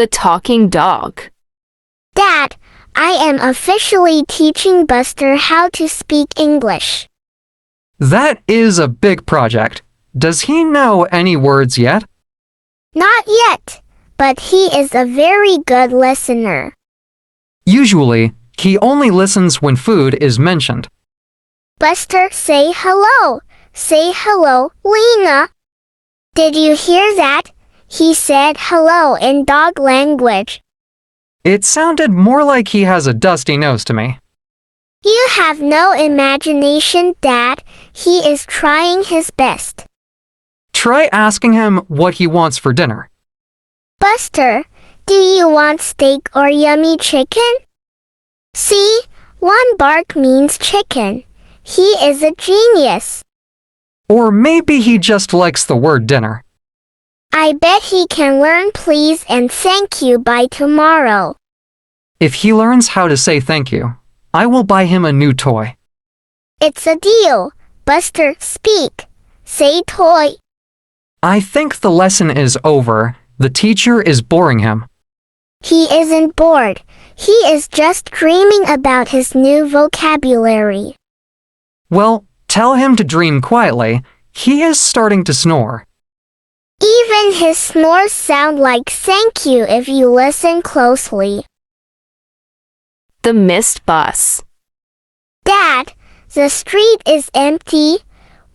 The talking dog. Dad, I am officially teaching Buster how to speak English. That is a big project. Does he know any words yet? Not yet, but he is a very good listener. Usually, he only listens when food is mentioned. Buster, say hello. Say hello, Lena. Did you hear that? He said hello in dog language. It sounded more like he has a dusty nose to me. You have no imagination, Dad. He is trying his best. Try asking him what he wants for dinner. Buster, do you want steak or yummy chicken? See, one bark means chicken. He is a genius. Or maybe he just likes the word dinner. I bet he can learn please and thank you by tomorrow. If he learns how to say thank you, I will buy him a new toy. It's a deal. Buster, speak. Say toy. I think the lesson is over. The teacher is boring him. He isn't bored. He is just dreaming about his new vocabulary. Well, tell him to dream quietly. He is starting to snore. Even his snores sound like thank you if you listen closely. The missed bus. Dad, the street is empty.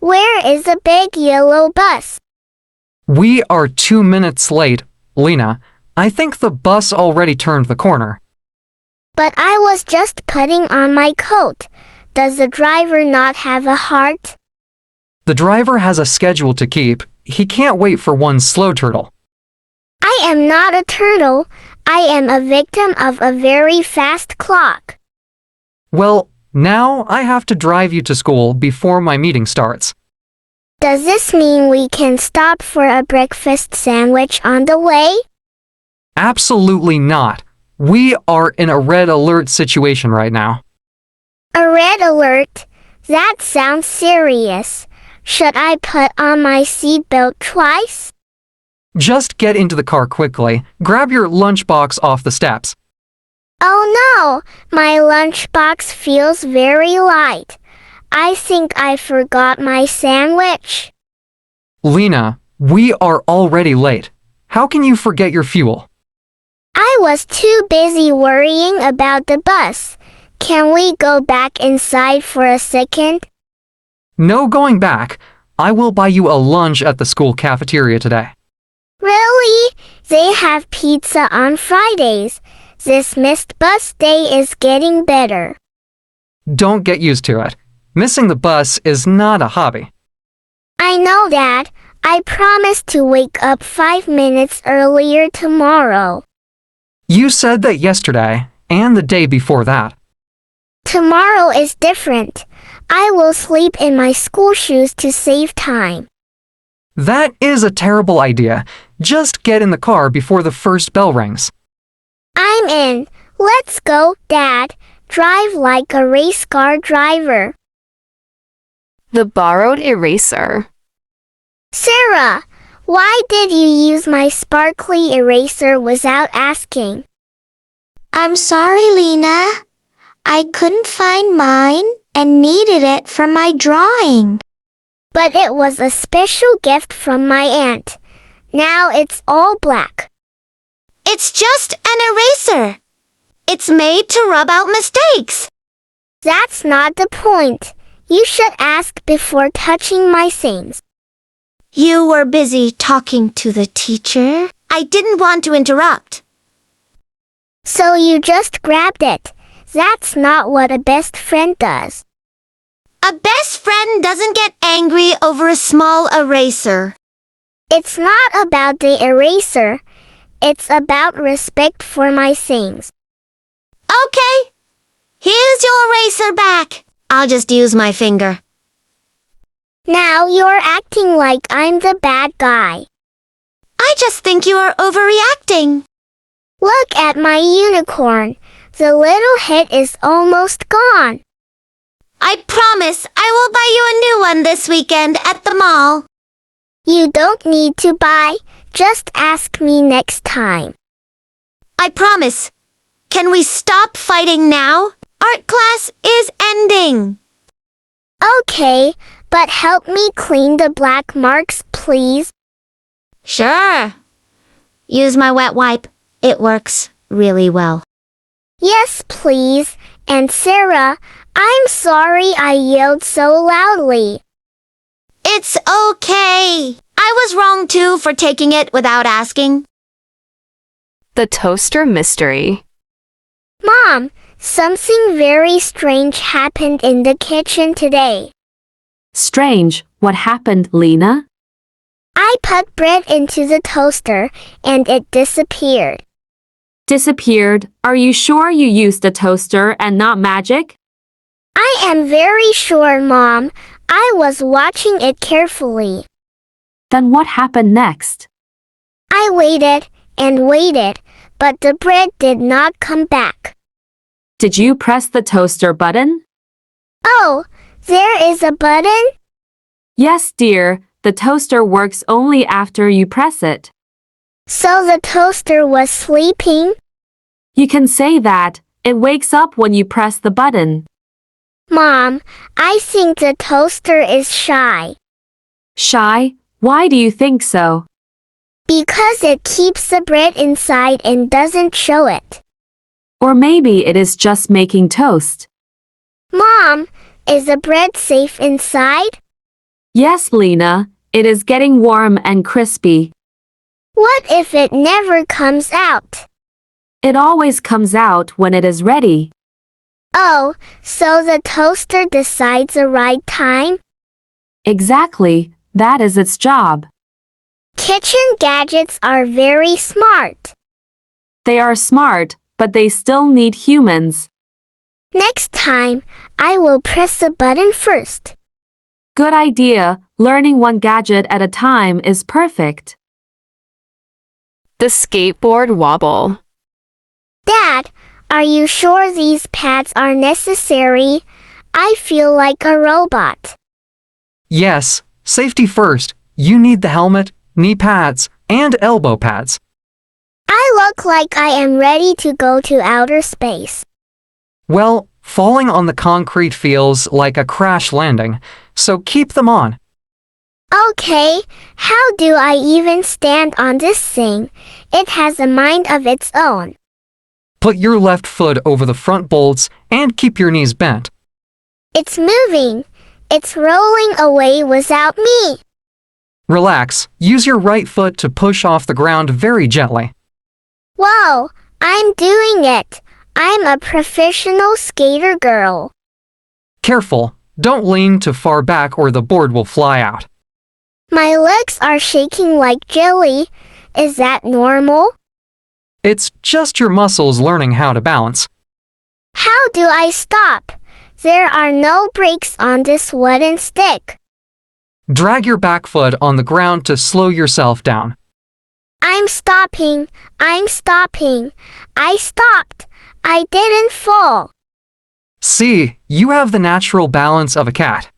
Where is a big yellow bus? We are 2 minutes late, Lena. I think the bus already turned the corner. But I was just putting on my coat. Does the driver not have a heart? The driver has a schedule to keep. He can't wait for one slow turtle. I am not a turtle. I am a victim of a very fast clock. Well, now I have to drive you to school before my meeting starts. Does this mean we can stop for a breakfast sandwich on the way? Absolutely not. We are in a red alert situation right now. A red alert? That sounds serious. Should I put on my seatbelt twice? Just get into the car quickly. Grab your lunchbox off the steps. Oh no! My lunchbox feels very light. I think I forgot my sandwich. Lena, we are already late. How can you forget your fuel? I was too busy worrying about the bus. Can we go back inside for a second? No going back. I will buy you a lunch at the school cafeteria today. Really? They have pizza on Fridays. This missed bus day is getting better. Don't get used to it. Missing the bus is not a hobby. I know, Dad. I promise to wake up 5 minutes earlier tomorrow. You said that yesterday and the day before that. Tomorrow is different. I will sleep in my school shoes to save time. That is a terrible idea. Just get in the car before the first bell rings. I'm in. Let's go, Dad. Drive like a race car driver. The borrowed eraser. Sarah, why did you use my sparkly eraser without asking? I'm sorry, Lena. I couldn't find mine and needed it for my drawing. But it was a special gift from my aunt. Now it's all black. It's just an eraser. It's made to rub out mistakes. That's not the point. You should ask before touching my things. You were busy talking to the teacher. I didn't want to interrupt. So you just grabbed it. That's not what a best friend does. A best friend doesn't get angry over a small eraser. It's not about the eraser. It's about respect for my things. Okay. Here's your eraser back. I'll just use my finger. Now you're acting like I'm the bad guy. I just think you are overreacting. Look at my unicorn. The little head is almost gone. I promise I will buy you a new one this weekend at the mall. You don't need to buy. Just ask me next time. I promise. Can we stop fighting now? Art class is ending. Okay, but help me clean the black marks, please. Sure. Use my wet wipe. It works really well. Yes, please. And Sarah, I'm sorry I yelled so loudly. It's okay. I was wrong too for taking it without asking. The toaster mystery. Mom, something very strange happened in the kitchen today. Strange. What happened, Lena? I put bread into the toaster and it disappeared. Disappeared. Are you sure you used a toaster and not magic? I am very sure, Mom. I was watching it carefully. Then what happened next? I waited and waited, but the bread did not come back. Did you press the toaster button? Oh, there is a button? Yes, dear. The toaster works only after you press it. So the toaster was sleeping? You can say that. It wakes up when you press the button. Mom, I think the toaster is shy. Shy? Why do you think so? Because it keeps the bread inside and doesn't show it. Or maybe it is just making toast. Mom, is the bread safe inside? Yes, Lena. It is getting warm and crispy. What if it never comes out? It always comes out when it is ready. Oh, so the toaster decides the right time? Exactly. That is its job. Kitchen gadgets are very smart. They are smart, but they still need humans. Next time, I will press the button first. Good idea. Learning one gadget at a time is perfect. The skateboard wobble. Dad, are you sure these pads are necessary? I feel like a robot. Yes, safety first. You need the helmet, knee pads, and elbow pads. I look like I am ready to go to outer space. Well, falling on the concrete feels like a crash landing, so keep them on. Okay, how do I even stand on this thing? It has a mind of its own. Put your left foot over the front bolts and keep your knees bent. It's moving. It's rolling away without me. Relax. Use your right foot to push off the ground very gently. Whoa, I'm doing it. I'm a professional skater girl. Careful. Don't lean too far back or the board will fly out. My legs are shaking like jelly. Is that normal? It's just your muscles learning how to balance. How do I stop? There are no brakes on this wooden stick. Drag your back foot on the ground to slow yourself down. I'm stopping. I'm stopping. I stopped. I didn't fall. See, you have the natural balance of a cat.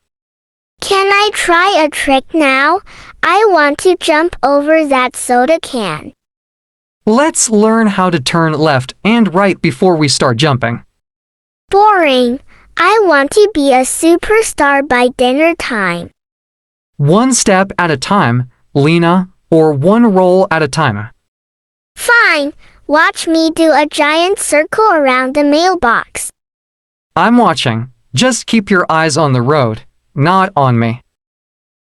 Can I try a trick now? I want to jump over that soda can. Let's learn how to turn left and right before we start jumping. Boring. I want to be a superstar by dinner time. One step at a time, Lena, or one roll at a time. Fine. Watch me do a giant circle around the mailbox. I'm watching. Just keep your eyes on the road, not on me.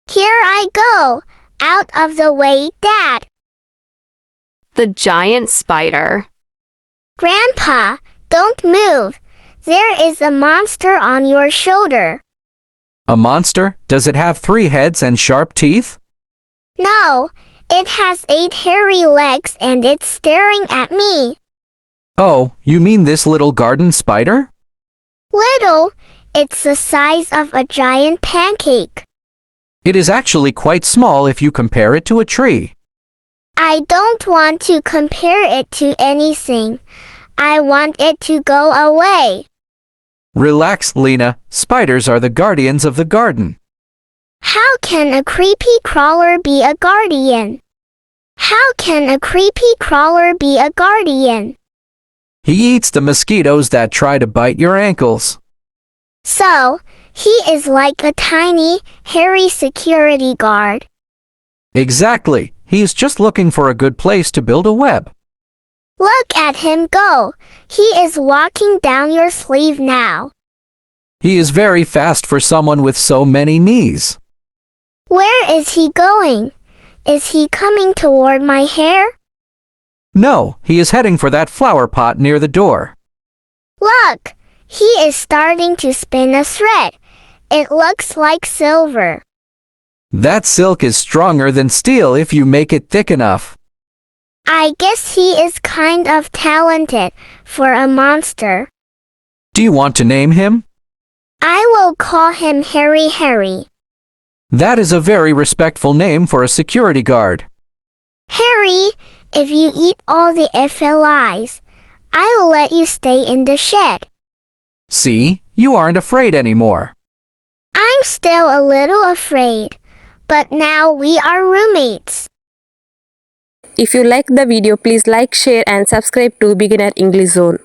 Here I go. Out of the way, Dad. The giant spider. Grandpa, don't move. There is a monster on your shoulder. A monster? Does it have 3 heads and sharp teeth? No, it has 8 hairy legs and it's staring at me. Oh, you mean this little garden spider? Little, it's the size of a giant pancake. It is actually quite small if you compare it to a tree. I don't want to compare it to anything. I want it to go away. Relax, Lena. Spiders are the guardians of the garden. How can a creepy crawler be a guardian? How can a creepy crawler be a guardian? He eats the mosquitoes that try to bite your ankles. So, he is like a tiny, hairy security guard. Exactly. He's just looking for a good place to build a web. Look at him go. He is walking down your sleeve now. He is very fast for someone with so many knees. Where is he going? Is he coming toward my hair? No, he is heading for that flower pot near the door. Look, he is starting to spin a thread. It looks like silver. That silk is stronger than steel if you make it thick enough. I guess he is kind of talented for a monster. Do you want to name him? I will call him Harry Harry. That is a very respectful name for a security guard. Harry, if you eat all the FLIs, I will let you stay in the shed. See, you aren't afraid anymore. I'm still a little afraid, but now we are roommates. If you like the video, please like, share and subscribe to Beginner English Zone.